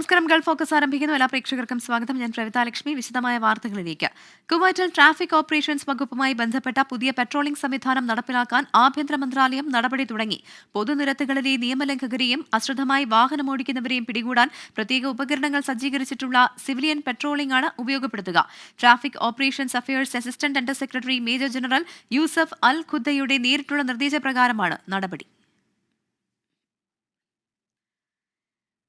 നമസ്കാരം. Gulf focus ആരംഭിക്കുന്നു. എല്ലാ പ്രേക്ഷകർക്കും സ്വാഗതം. ഞാൻ പ്രവിത ലക്ഷ്മി. വിശദമായ വാർത്തകളിലേക്ക്. കുവൈറ്റിൽ ട്രാഫിക് ഓപ്പറേഷൻസ് വകുപ്പുമായി ബന്ധപ്പെട്ട പുതിയ പെട്രോളിംഗ് സംവിധാനം നടപ്പിലാക്കാൻ ആഭ്യന്തര മന്ത്രാലയം നടപടി തുടങ്ങി. പൊതുനിരത്തുകളിലെ നിയമലംഘകരെയും അശ്രദ്ധമായി വാഹനമോടിക്കുന്നവരെയും പിടികൂടാൻ പ്രത്യേക ഉപകരണങ്ങൾ സജ്ജീകരിച്ചിട്ടുള്ള സിവിലിയൻ പെട്രോളിംഗ് ആണ് ഉപയോഗപ്പെടുത്തുക. Traffic operations affairs assistant under secretary major general Yusuf Al ഖുദ്ദയുടെ നേരിട്ടുള്ള നിർദ്ദേശപ്രകാരമാണ് നടപടി.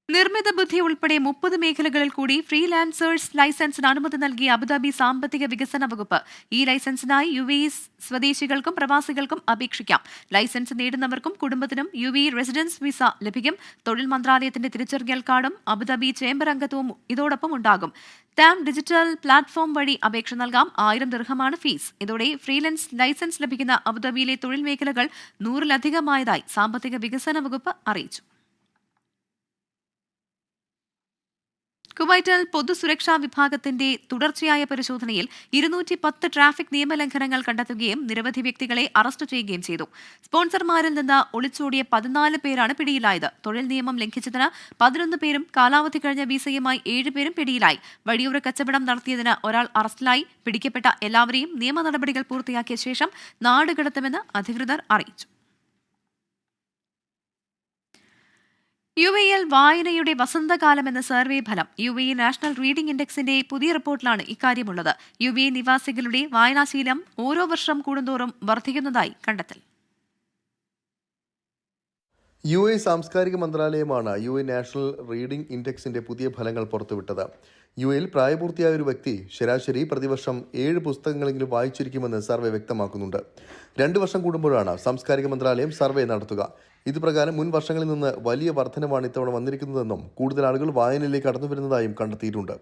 നിർമ്മിത ബുദ്ധി ഉൾപ്പെടെ 30 മേഖലകളിൽ കൂടി ഫ്രീലാൻസേഴ്സ് ലൈസൻസിന് അനുമതി നൽകിയ അബുദാബി സാമ്പത്തിക വികസന വകുപ്പ്. ഈ ലൈസൻസിനായി UAE സ്വദേശികൾക്കും പ്രവാസികൾക്കും അപേക്ഷിക്കാം. ലൈസൻസ് നേടുന്നവർക്കും കുടുംബത്തിനും UAE റെസിഡൻസ് വിസ ലഭിക്കും. തൊഴിൽ മന്ത്രാലയത്തിന്റെ തിരിച്ചറിയൽ കാർഡും അബുദാബി ചേംബർ അംഗത്വവും ഇതോടൊപ്പം ഉണ്ടാകും. TAM ഡിജിറ്റൽ പ്ലാറ്റ്ഫോം വഴി അപേക്ഷ നൽകാം. 1000 ദിർഹമാണ് ഫീസ്. ഇതോടെ ഫ്രീലാൻസ് ലൈസൻസ് ലഭിക്കുന്ന അബുദാബിയിലെ തൊഴിൽ മേഖലകൾ 100-ലധികമായതായി സാമ്പത്തിക വികസന വകുപ്പ് അറിയിച്ചു. കുവൈറ്റിൽ പൊതുസുരക്ഷാ വിഭാഗത്തിന്റെ തുടർച്ചയായ പരിശോധനയിൽ 210 ട്രാഫിക് നിയമലംഘനങ്ങൾ കണ്ടെത്തുകയും നിരവധി വ്യക്തികളെ അറസ്റ്റ് ചെയ്യുകയും ചെയ്തു. സ്പോൺസർമാരിൽ നിന്ന് ഒളിച്ചോടിയ 14 പേരാണ് പിടിയിലായത്. തൊഴിൽ നിയമം ലംഘിച്ചതിന് 11 പേരും കാലാവധി കഴിഞ്ഞ വിസയുമായി 7 പേരും പിടിയിലായി. വഴിയോര കച്ചവടം നടത്തിയതിന് ഒരാൾ അറസ്റ്റിലായി. പിടിക്കപ്പെട്ട എല്ലാവരെയും നിയമ നടപടികൾ പൂർത്തിയാക്കിയ ശേഷം നാടുകടത്തുമെന്ന് അധികൃതർ അറിയിച്ചു. UAE വായനയുടെ വസന്തകാലമെന്ന സർവേ ഫലം. UAE നാഷണൽ റീഡിംഗ് ഇൻഡെക്സിന്റെ പുതിയ റിപ്പോർട്ടിലാണ് ഇക്കാര്യമുള്ളത്. UAE നിവാസികളുടെ വായനാശീലം ഓരോ വർഷം കൂടുന്തോറും വർദ്ധിക്കുന്നതായി കണ്ടെത്തൽ. UAE സാംസ്കാരിക മന്ത്രാലയമാണ് UAE നാഷണൽ റീഡിംഗ് ഇൻഡെക്സിന്റെ പുതിയ ഫലങ്ങൾ പുറത്തുവിട്ടത്. UAEയിൽ പ്രായപൂർത്തിയായ ഒരു വ്യക്തി ശരാശരി പ്രതിവർഷം 7 പുസ്തകങ്ങളെങ്കിലും വായിച്ചിരിക്കുമെന്ന് സർവേ വ്യക്തമാക്കുന്നുണ്ട്. 2 വർഷം കൂടുമ്പോഴാണ് സാംസ്കാരിക മന്ത്രാലയം സർവേ നടത്തുക. ഇതുപ്രകാരം മുൻ വർഷങ്ങളിൽ നിന്ന് വലിയ വർധനമാണ് ഇത്തവണ വന്നിരിക്കുന്നതെന്നും കൂടുതൽ ആളുകൾ വായനയിലേക്ക് കടന്നു വരുന്നതായും കണ്ടെത്തിയിട്ടുണ്ട്.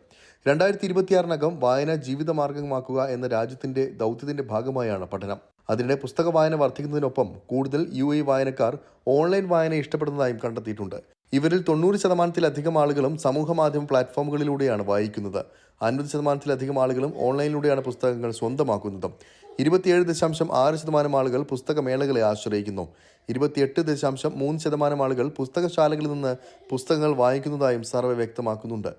2026-നകം വായന ജീവിതമാർഗമാക്കുക എന്ന രാജ്യത്തിന്റെ ദൗത്യത്തിന്റെ ഭാഗമായാണ് പഠനം. അതിനിടെ പുസ്തക വായന വർദ്ധിക്കുന്നതിനൊപ്പം കൂടുതൽ UAE വായനക്കാർ ഓൺലൈൻ വായന ഇഷ്ടപ്പെടുന്നതായും കണ്ടെത്തിയിട്ടുണ്ട്. ഇവരിൽ 90%-ലധികം ആളുകളും സമൂഹ മാധ്യമ പ്ലാറ്റ്ഫോമുകളിലൂടെയാണ് വായിക്കുന്നത്. 50%-ലധികം ആളുകളും ഓൺലൈനിലൂടെയാണ് പുസ്തകങ്ങൾ സ്വന്തമാക്കുന്നത്. 27.6% ആളുകൾ പുസ്തകമേളകളെ ആശ്രയിക്കുന്നു. 28.3% ആളുകൾ പുസ്തകശാലകളിൽ നിന്ന് പുസ്തകങ്ങൾ വായിക്കുന്നതായും സർവേ വ്യക്തമാക്കുന്നുണ്ട്.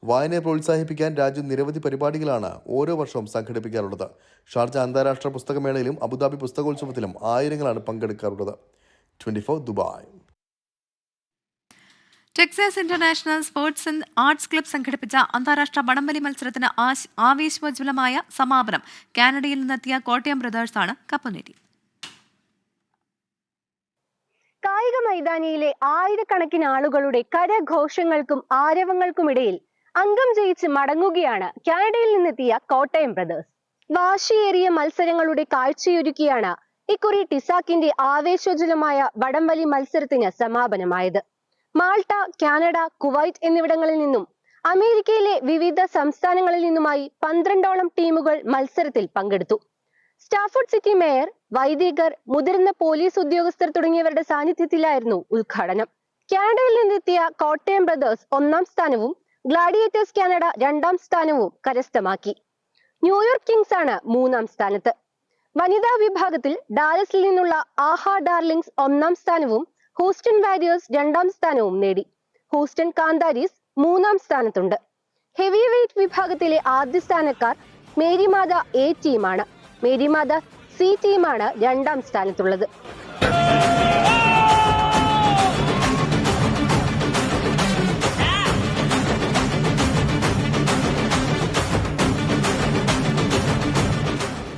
വായനയെ പ്രോത്സാഹിപ്പിക്കാൻ രാജ്യം നിരവധി പരിപാടികളാണ് ഓരോ വർഷവും സംഘടിപ്പിക്കാറുള്ളത്. ഷാർജ അന്താരാഷ്ട്ര പുസ്തകമേളയിലും അബുദാബി പുസ്തകോത്സവത്തിലും ആയിരങ്ങളാണ് പങ്കെടുക്കാറുള്ളത്. 24 Dubai. Texas international sports and arts club സംഘടിപ്പിച്ച അന്താരാഷ്ട്ര വടംവലി മത്സരത്തിന് ആവേശോജ്വലമായ സമാപനം. കാനഡയിൽ നിന്നെത്തിയ കോട്ടയം ബ്രദേഴ്സാണ് കപ്പ് നേടി. കായിക മൈതാനിയിലെ ആയിരക്കണക്കിന് ആളുകളുടെ കരഘോഷങ്ങൾക്കും ആരവങ്ങൾക്കുമിടയിൽ അംഗം ജയിച്ച് മടങ്ങുകയാണ് കാനഡയിൽ നിന്നെത്തിയ കോട്ടയം ബ്രദേഴ്സ്. വാശിയേറിയ മത്സരങ്ങളുടെ കാഴ്ചയൊരുക്കിയാണ് ഇക്കുറി ടിസാക്കിന്റെ ആവേശോജ്വലമായ വടംവലി മത്സരത്തിന് സമാപനമായത്. മാൾട്ട, കാനഡ, കുവൈറ്റ് എന്നിവിടങ്ങളിൽ നിന്നും അമേരിക്കയിലെ വിവിധ സംസ്ഥാനങ്ങളിൽ നിന്നുമായി 12ഓളം ടീമുകൾ മത്സരത്തിൽ പങ്കെടുത്തു. സ്റ്റാഫോർഡ് സിറ്റി മേയർ, വൈദികർ, മുതിർന്ന പോലീസ് ഉദ്യോഗസ്ഥർ തുടങ്ങിയവരുടെ സാന്നിധ്യത്തിലായിരുന്നു ഉദ്ഘാടനം. കാനഡയിൽ നിന്നെത്തിയ കോട്ടയം ബ്രദേഴ്സ് 1ാം സ്ഥാനവും ഗ്ലാഡിയേറ്റേഴ്സ് കാനഡ 2ാം സ്ഥാനവും കരസ്ഥമാക്കി. ന്യൂയോർക്ക് കിങ്സ് ആണ് 3ാം സ്ഥാനത്ത്. വനിതാ വിഭാഗത്തിൽ ഡാലസിൽ നിന്നുള്ള ആഹാ ഡാർലിംഗ്സ് 1ാം സ്ഥാനവും ഹൂസ്റ്റൺ വാരിയേഴ്സ് 2ാം സ്ഥാനവും നേടി. ഹൂസ്റ്റൺ കാന്താരീസ് 3ാം സ്ഥാനത്തുണ്ട്. ഹെവി വെയ്റ്റ് വിഭാഗത്തിലെ ആദ്യ സ്ഥാനക്കാർ മേരിമാത A ടീമാണ്. മേരിമാത C ടീമാണ് 2ാം സ്ഥാനത്തുള്ളത്.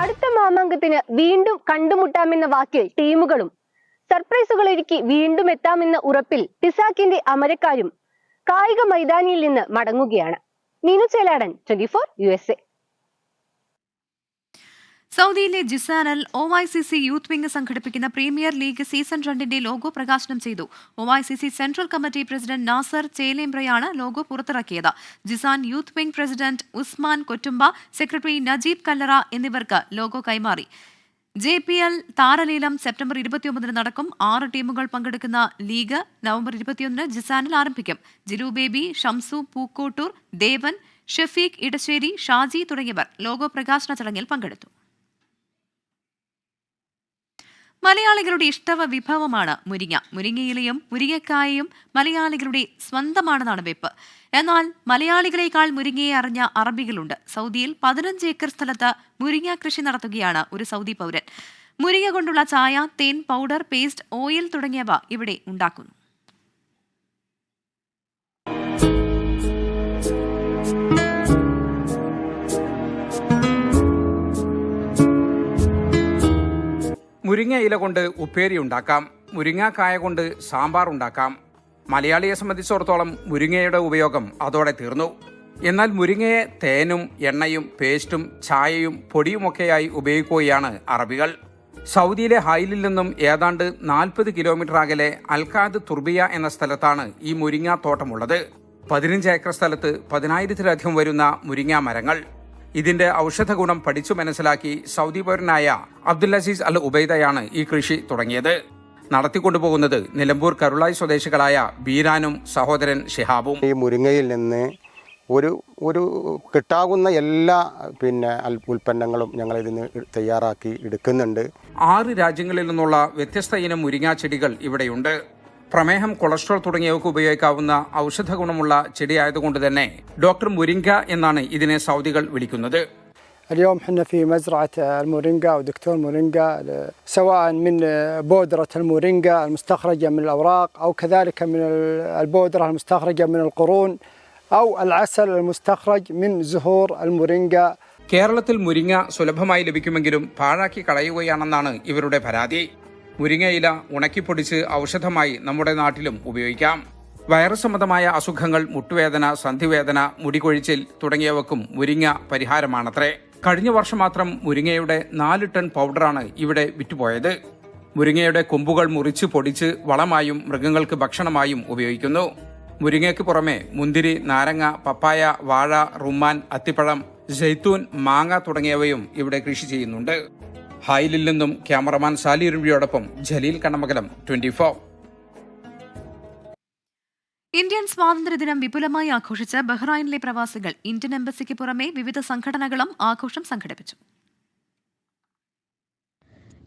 അടുത്ത മാമാങ്കത്തിന് വീണ്ടും കണ്ടുമുട്ടാമെന്ന വാക്കിൽ ടീമുകളും സർപ്രൈസുകൾ ഒരുക്കി വീണ്ടും എത്താമെന്ന ഉറപ്പിൽ ടിസാക്കിന്റെ അമരക്കാരും കായിക മൈതാനിയിൽ നിന്ന് മടങ്ങുകയാണ്. നീനു ചേലാടൻ, 24 USA. സൗദിയിലെ ജിസാനിൽ OICC യൂത്ത് വിംഗ് സംഘടിപ്പിക്കുന്ന പ്രീമിയർ ലീഗ് സീസൺ 2ന്റെ ലോഗോ പ്രകാശനം ചെയ്തു. OICC central committee president Nasar ചേലേംബ്രയാണ് ലോഗോ പുറത്തിറക്കിയത്. Jizan youth wing president Usman Kottumba, secretary Najeeb Kallara എന്നിവർക്ക് ലോഗോ കൈമാറി. JPL താരലേലം സെപ്റ്റംബർ 29 നടക്കും. 6 ടീമുകൾ പങ്കെടുക്കുന്ന ലീഗ് നവംബർ 21 ജിസാനിൽ ആരംഭിക്കും. ജിലു ബേബി, ഷംസു പൂക്കോട്ടൂർ, ദേവൻ, ഷഫീഖ് ഇടശ്ശേരി, ഷാജി തുടങ്ങിയവർ ലോഗോ പ്രകാശന ചടങ്ങിൽ പങ്കെടുത്തു. മലയാളികളുടെ ഇഷ്ടവ വിഭവമാണ് മുരിങ്ങ. മുരിങ്ങയിലയും മുരിങ്ങക്കായയും മലയാളികളുടെ സ്വന്തമാണെന്നാണ് വെപ്പ്. എന്നാൽ മലയാളികളെക്കാൾ മുരിങ്ങയെ അറിഞ്ഞ അറബികളുണ്ട്. സൗദിയിൽ 15 ഏക്കർ സ്ഥലത്ത് മുരിങ്ങ കൃഷി നടത്തുകയാണ് ഒരു സൗദി പൗരൻ. മുരിങ്ങ കൊണ്ടുള്ള ചായ, തേൻ, പൗഡർ, പേസ്റ്റ്, ഓയിൽ തുടങ്ങിയവ ഇവിടെ ഉണ്ടാക്കുന്നു. മുരിങ്ങ ഇല കൊണ്ട് ഉപ്പേരി ഉണ്ടാക്കാം. മുരിങ്ങാക്കായ കൊണ്ട് സാമ്പാർ ഉണ്ടാക്കാം. മലയാളിയെ സംബന്ധിച്ചിടത്തോളം മുരിങ്ങയുടെ ഉപയോഗം അതോടെ തീർന്നു. എന്നാൽ മുരിങ്ങയെ തേനും എണ്ണയും പേസ്റ്റും ചായയും പൊടിയുമൊക്കെയായി ഉപയോഗിക്കുകയാണ് അറബികൾ. സൗദിയിലെ ഹൈലിൽ നിന്നും ഏതാണ്ട് 40 കിലോമീറ്റർ അകലെ അൽഖാദ് തുർബിയ എന്ന സ്ഥലത്താണ് ഈ മുരിങ്ങ തോട്ടമുള്ളത്. 15 ഏക്കർ സ്ഥലത്ത് 10,000-ലധികം വരുന്ന മുരിങ്ങ മരങ്ങൾ. ഇതിന്റെ ഔഷധ ഗുണം പഠിച്ചു മനസ്സിലാക്കി സൗദി പൗരനായ അബ്ദുൽ അസീസ് അൽ ഉബൈദയാണ് ഈ കൃഷി തുടങ്ങിയത്. നടത്തിക്കൊണ്ടുപോകുന്നത് നിലമ്പൂർ കരുളായി സ്വദേശികളായ ബീരാനും സഹോദരൻ ഷിഹാബും. ഈ മുരിങ്ങയിൽ നിന്ന് ഒരു കിട്ടാവുന്ന എല്ലാ ഉൽപ്പന്നങ്ങളും ഞങ്ങൾ ഇതിന് തയ്യാറാക്കി എടുക്കുന്നുണ്ട്. 6 രാജ്യങ്ങളിൽ നിന്നുള്ള വ്യത്യസ്ത ഇനം മുരിങ്ങാ ചെടികൾ ഇവിടെയുണ്ട്. പ്രമേഹം, കൊളസ്ട്രോൾ തുടങ്ങിയവർക്ക് ഉപയോഗിക്കാവുന്ന ഔഷധ ഗുണമുള്ള ചെടിയായതുകൊണ്ട് തന്നെ ഡോക്ടർ മുരിങ്ക എന്നാണ് ഇതിനെ സൗദികൾ വിളിക്കുന്നത്. اليوم احنا في مزرعة المورينجا ودكتور مورينجا، سواء من بودرة المورينجا المستخرجة من الأوراق أو كذلك من البودرة المستخرجة من القرون أو العسل المستخرج من زهور المورينجا. കേരളത്തിൽ മുരിങ്ങ സുലഭമായി ലഭിക്കുമെങ്കിലും പാഴാക്കി കളയുകയാണെന്നാണ് ഇവരുടെ പരാതി. മുരിങ്ങയില ഉണക്കിപ്പൊടിച്ച് ഔഷധമായി നമ്മുടെ നാട്ടിലും ഉപയോഗിക്കാം. വൈറസ് സംബന്ധമായ അസുഖങ്ങൾ, മുട്ടുവേദന, സന്ധിവേദന, മുടികൊഴിച്ചിൽ തുടങ്ങിയവക്കും മുരിങ്ങ പരിഹാരമാണത്രേ. കഴിഞ്ഞ വർഷം മാത്രം മുരിങ്ങയുടെ 4 ടൺ പൗഡറാണ് ഇവിടെ വിറ്റുപോയത്. മുരിങ്ങയുടെ കൊമ്പുകൾ മുറിച്ച് പൊടിച്ച് വളമായും മൃഗങ്ങൾക്ക് ഭക്ഷണമായും ഉപയോഗിക്കുന്നു. മുരിങ്ങയ്ക്ക് പുറമെ മുന്തിരി, നാരങ്ങ, പപ്പായ, വാഴ, റുമ്മാൻ, അത്തിപ്പഴം, ജൈത്തൂൻ, മാങ്ങ തുടങ്ങിയവയും ഇവിടെ കൃഷി ചെയ്യുന്നുണ്ട്. ഹൈലിൽ നിന്നും ക്യാമറമാൻ സാലിയുരുമ്പിയോടൊപ്പം ജലീൽ കണ്ണമംഗലം, 24. ഇന്ത്യൻ സ്വാതന്ത്ര്യദിനം വിപുലമായി ആഘോഷിച്ച് ബഹ്റൈനിലെ പ്രവാസികൾ. ഇന്ത്യൻ എംബസിക്ക് പുറമെ വിവിധ സംഘടനകളും ആഘോഷം സംഘടിപ്പിച്ചു.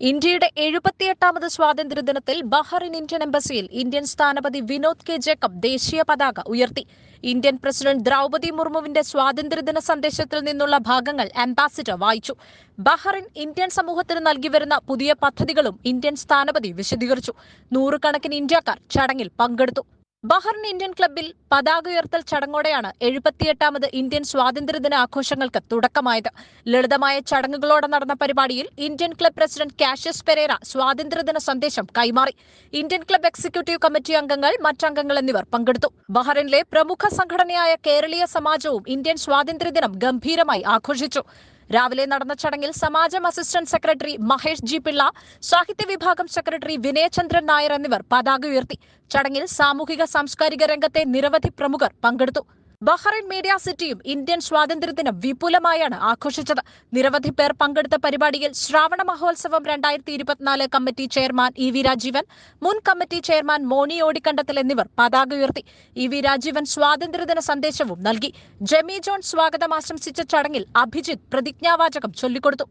ഇന്ത്യയുടെ 78ാമത് സ്വാതന്ത്ര്യദിനത്തിൽ ബഹ്റൈൻ ഇന്ത്യൻ എംബസിയിൽ ഇന്ത്യൻ സ്ഥാനപതി വിനോദ് കെ ജേക്കബ് ദേശീയ പതാക ഉയർത്തി. ഇന്ത്യൻ പ്രസിഡന്റ് ദ്രൗപദി മുർമുവിന്റെ സ്വാതന്ത്ര്യദിന സന്ദേശത്തിൽ നിന്നുള്ള ഭാഗങ്ങൾ അംബാസിഡർ വായിച്ചു. ബഹ്റൈൻ ഇന്ത്യൻ സമൂഹത്തിന് നൽകിവരുന്ന പുതിയ പദ്ധതികളും ഇന്ത്യൻ സ്ഥാനപതി വിശദീകരിച്ചു. 100 ഇന്ത്യക്കാർ ചടങ്ങിൽ പങ്കെടുത്തു. ബഹ്റൈൻ ഇന്ത്യൻ ക്ലബ്ബിൽ പതാക ഉയർത്തൽ ചടങ്ങോടെയാണ് 78ാമത് ഇന്ത്യൻ സ്വാതന്ത്ര്യദിന ആഘോഷങ്ങൾക്ക് തുടക്കമായത്. ലളിതമായ ചടങ്ങുകളോടെ നടന്ന പരിപാടിയിൽ Indian club president Cassius Pereira സ്വാതന്ത്ര്യദിന സന്ദേശം കൈമാറി. ഇന്ത്യൻ ക്ലബ്ബ് എക്സിക്യൂട്ടീവ് കമ്മിറ്റി അംഗങ്ങൾ, മറ്റംഗങ്ങൾ എന്നിവർ പങ്കെടുത്തു. ബഹ്റൈനിലെ പ്രമുഖ സംഘടനയായ കേരളീയ സമാജവും ഇന്ത്യൻ സ്വാതന്ത്ര്യദിനം ഗംഭീരമായി ആഘോഷിച്ചു. രാവിലെ നടന്ന ചടങ്ങിൽ സമാജം assistant secretary Mahesh G Pillai, സാഹിത്യ വിഭാഗം സെക്രട്ടറി വിനയചന്ദ്രൻ നായർ എന്നിവർ പതാക ഉയർത്തി. ചടങ്ങിൽ സാമൂഹിക സാംസ്കാരിക രംഗത്തെ നിരവധി പ്രമുഖർ പങ്കെടുത്തു. ബഹ്റൈൻ മീഡിയ സിറ്റിയും ഇന്ത്യൻ സ്വാതന്ത്ര്യദിനം വിപുലമായാണ് ആഘോഷിച്ചത്. നിരവധി പേർ പങ്കെടുത്ത പരിപാടിയിൽ Shravana Mahotsavam 2024 committee chairman E V Rajeevan, മുൻ കമ്മിറ്റി ചെയർമാൻ മോണി ഓടിക്കണ്ടത്തിൽ എന്നിവർ പതാക ഉയർത്തി. ഇ വി രാജീവൻ സ്വാതന്ത്ര്യദിന സന്ദേശവും നൽകി. ജെമി ജോൺ സ്വാഗതം ആശംസിച്ച ചടങ്ങിൽ അഭിജിത്ത് പ്രതിജ്ഞാവാചകം ചൊല്ലിക്കൊടുത്തു.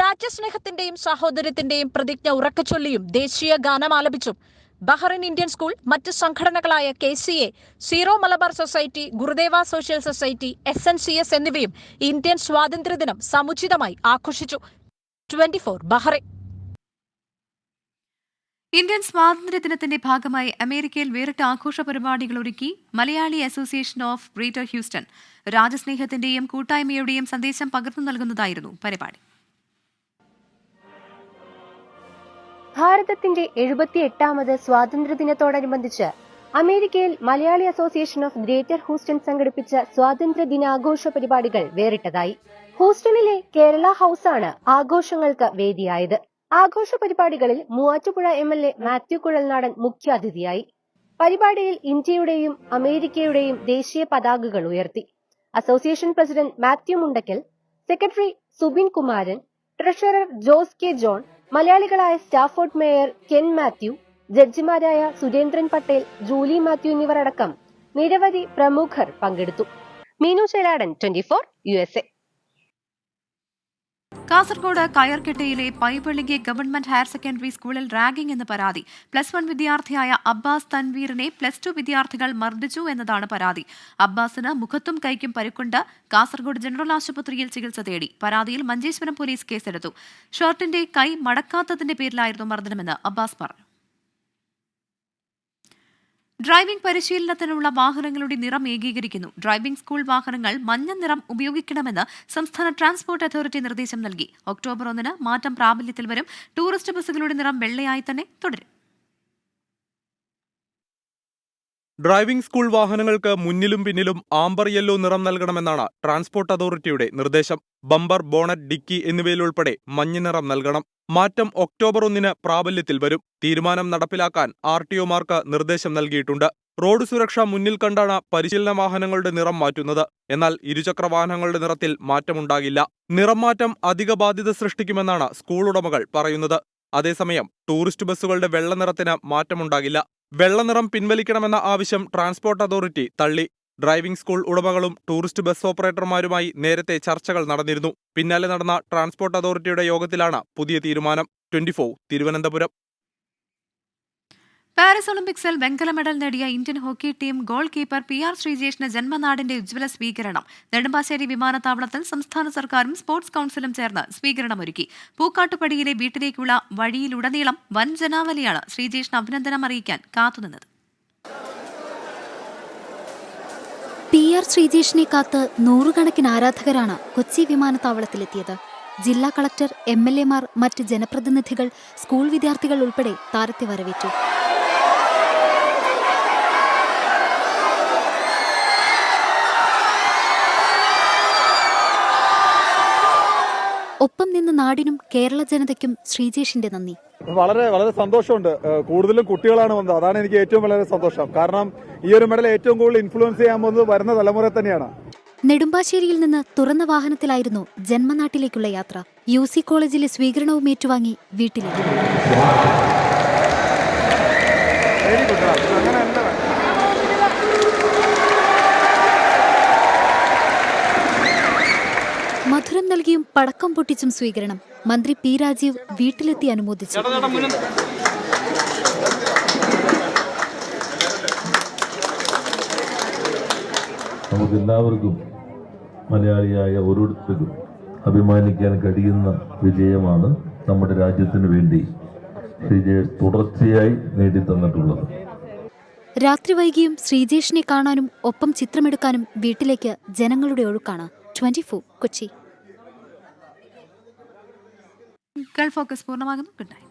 രാജ്യസ്നേഹത്തിന്റെയും സാഹോദര്യത്തിന്റെയും പ്രതിജ്ഞ ഉറക്കച്ചൊല്ലിയും ദേശീയ ഗാനം ആലപിച്ചും ബഹ്റൈൻ ഇന്ത്യൻ സ്കൂൾ, മറ്റ് സംഘടനകളായ KCA, zero Malabar society, Gurudeva social society, SNCS എന്നിവയും ഇന്ത്യൻ സ്വാതന്ത്ര്യദിനം സമുചിതമായി ആഘോഷിച്ചു. 24 ബഹ്റൈൻ. ഇന്ത്യൻ സ്വാതന്ത്ര്യദിനത്തിന്റെ ഭാഗമായി അമേരിക്കയിൽ വേറിട്ട ആഘോഷ പരിപാടികൾ ഒരുക്കി Malayali association of greater Houston. രാജ്യസ്നേഹത്തിന്റെയും കൂട്ടായ്മയുടെയും സന്ദേശം പകർന്നു നൽകുന്നതായിരുന്നു പരിപാടി. ഭാരതത്തിന്റെ 78ാമത് സ്വാതന്ത്ര്യദിനത്തോടനുബന്ധിച്ച് അമേരിക്കയിൽ Malayali association of greater Houston സംഘടിപ്പിച്ച സ്വാതന്ത്ര്യ ദിനാഘോഷ പരിപാടികൾ വേറിട്ടതായി. ഹൂസ്റ്റണിലെ കേരള ഹൌസാണ് ആഘോഷങ്ങൾക്ക് വേദിയായത്. ആഘോഷ പരിപാടികളിൽ മൂവാറ്റുപുഴ MLA മാത്യു കുഴൽനാടൻ മുഖ്യാതിഥിയായി. പരിപാടിയിൽ ഇന്ത്യയുടെയും അമേരിക്കയുടെയും ദേശീയ പതാകകൾ ഉയർത്തി. Association president Mathew Mundakkal, secretary Subin Kumaran, treasurer Jose K John, മലയാളികളായ സ്റ്റാഫോർഡ് മേയർ കെൻ മാത്യു, ജഡ്ജിമാരായ സുരേന്ദ്രൻ പട്ടേൽ, ജൂലി മാത്യു എന്നിവരടക്കം നിരവധി പ്രമുഖർ പങ്കെടുത്തു. മീനു ചേലാടൻ, 24 USA. കാസർഗോഡ് കയർകെട്ടയിലെ പൈവെള്ളിಗೆ ഗവൺമെന്റ് ഹയർ സെക്കൻഡറി സ്കൂളിൽ റാഗിംഗ് എന്ന് പരാതി. +1 വിദ്യാർത്ഥിയായ അബ്ബാസ് തൻവീറിനെ +2 വിദ്യാർത്ഥികൾ മർദ്ദിച്ചു എന്നതാണ് പരാതി. അബ്ബാസിന് മുഖത്തും കൈക്കും പരിക്കുണ്ട്. കാസർഗോഡ് ജനറൽ ആശുപത്രിയിൽ ചികിത്സ തേടി. പരാതിയിൽ മഞ്ചേശ്വരം പോലീസ് കേസെടുത്തു. ഷർട്ടിന്റെ കൈ മടക്കാത്തതിന്റെ പേരിലായിരുന്നു മർദ്ദനമെന്ന് അബ്ബാസ് പറഞ്ഞു. ഡ്രൈവിംഗ് പരിശീലനത്തിനുള്ള വാഹനങ്ങളുടെ നിറം ഏകീകരിക്കുന്നു. ഡ്രൈവിംഗ് സ്കൂൾ വാഹനങ്ങൾ മഞ്ഞ നിറം ഉപയോഗിക്കണമെന്ന് സംസ്ഥാന ട്രാൻസ്പോർട്ട് അതോറിറ്റി നിർദ്ദേശം നൽകി. ഒക്ടോബർ 1 മാറ്റം പ്രാബല്യത്തിൽ വരും. ടൂറിസ്റ്റ് ബസ്സുകളുടെ നിറം വെള്ളയായി തന്നെ തുടരും. ഡ്രൈവിംഗ് സ്കൂൾ വാഹനങ്ങൾക്ക് മുന്നിലും പിന്നിലും ആംബർ യെല്ലോ നിറം നൽകണമെന്നാണ് ട്രാൻസ്പോർട്ട് അതോറിറ്റിയുടെ നിർദ്ദേശം. ബമ്പർ, ബോണറ്റ്, ഡിക്കി എന്നിവയിലുൾപ്പെടെ മഞ്ഞ നിറം നൽകണം. മാറ്റം ഒക്ടോബർ 1 പ്രാബല്യത്തിൽ വരും. തീരുമാനം നടപ്പിലാക്കാൻ RTOമാർക്ക് നിർദ്ദേശം നൽകിയിട്ടുണ്ട്. റോഡ് സുരക്ഷ മുന്നിൽ കണ്ടാണ് പരിശീലന വാഹനങ്ങളുടെ നിറം മാറ്റുന്നത്. എന്നാൽ ഇരുചക്ര വാഹനങ്ങളുടെ നിറത്തിൽ മാറ്റമുണ്ടാകില്ല. നിറം മാറ്റം അധിക ബാധ്യത സൃഷ്ടിക്കുമെന്നാണ് സ്കൂൾ ഉടമകൾ പറയുന്നത്. അതേസമയം ടൂറിസ്റ്റ് ബസ്സുകളുടെ വെള്ള നിറത്തിന് മാറ്റമുണ്ടാകില്ല. വെള്ളനിറം പിൻവലിക്കണമെന്ന ആവശ്യം ട്രാൻസ്പോർട്ട് അതോറിറ്റി തള്ളി. ഡ്രൈവിംഗ് സ്കൂൾ ഉടമകളും ടൂറിസ്റ്റ് ബസ് ഓപ്പറേറ്റർമാരുമായി നേരത്തെ ചർച്ചകൾ നടന്നിരുന്നു. പിന്നാലെ നടന്ന ട്രാൻസ്പോർട്ട് അതോറിറ്റിയുടെ യോഗത്തിലാണ് പുതിയ തീരുമാനം. 24 തിരുവനന്തപുരം. പാരീസ് ഒളിമ്പിക്സിൽ വെങ്കല മെഡൽ നേടിയ Indian hockey team goal keeper PR ശ്രീജേഷിന് ജന്മനാടിന്റെ ഉജ്ജ്വല സ്വീകരണം. നെടുമ്പാശ്ശേരി വിമാനത്താവളത്തിൽ സംസ്ഥാന സർക്കാരും സ്പോർട്സ് കൌൺസിലും ചേർന്ന് സ്വീകരണമൊരുക്കി. പൂക്കാട്ടുപടിയിലെ വീട്ടിലേക്കുള്ള വഴിയിലുടനീളം വൻ ജനാവലിയാണ് ശ്രീജേഷിന് അഭിനന്ദനം അറിയിക്കാൻ കാത്തുനിന്നത്. PR ശ്രീജേഷിനെ കാത്ത് നൂറുകണക്കിന് ആരാധകരാണ് കൊച്ചി വിമാനത്താവളത്തിലെത്തിയത്. ജില്ലാ കളക്ടർ, MLAമാർ, മറ്റ് ജനപ്രതിനിധികൾ, സ്കൂൾ വിദ്യാർത്ഥികൾ ഉൾപ്പെടെ താരത്തെ വരവേറ്റു. ഒപ്പം നിന്ന് നാടിനും കേരള ജനതയ്ക്കും ശ്രീജേഷിന്റെ നന്ദി. വളരെ വളരെ സന്തോഷമുണ്ട്. കൂടുതലും കുട്ടികളാണ് വന്നത്. അതാണ് എനിക്ക് ഏറ്റവും വളരെ സന്തോഷം. കാരണം ഈ ഒരു മെഡൽ ഏറ്റവും കൂടുതൽ ഇൻഫ്ലുവൻസ് ചെയ്യാൻ പോകുന്നത് വരുന്ന തലമുറ തന്നെയാണ്. നെടുമ്പാശ്ശേരിയിൽ നിന്ന് തുറന്ന വാഹനത്തിലായിരുന്നു ജന്മനാട്ടിലേക്കുള്ള യാത്ര. UC കോളേജിലെ സ്വീകരണവും ഏറ്റുവാങ്ങി വീട്ടിലേക്ക്. മധുരം നൽകിയും പടക്കം പൊട്ടിച്ചും സ്വീകരണം. മന്ത്രി P രാജീവ് വീട്ടിലെത്തി അനുമോദിച്ചു. നമുക്കെല്ലാവർക്കും മലയാളിയായ ഓരോരുത്തർക്കും അഭിമാനിക്കാൻ കഴിയുന്ന വിജയമാണ് നമ്മുടെ രാജ്യത്തിന് വേണ്ടി ശ്രീജേഷ് തുടർച്ചയായി നേടിത്തന്നിട്ടുള്ളത്. രാത്രി വൈകിയും ശ്രീജേഷിനെ കാണാനും ഒപ്പം ചിത്രമെടുക്കാനും വീട്ടിലേക്ക് ജനങ്ങളുടെ ഒഴുക്കാണ്. 24 കൊച്ചി. ഗൾഫ് ഫോക്കസ് പൂർണ്ണമാകുന്നു. Good night.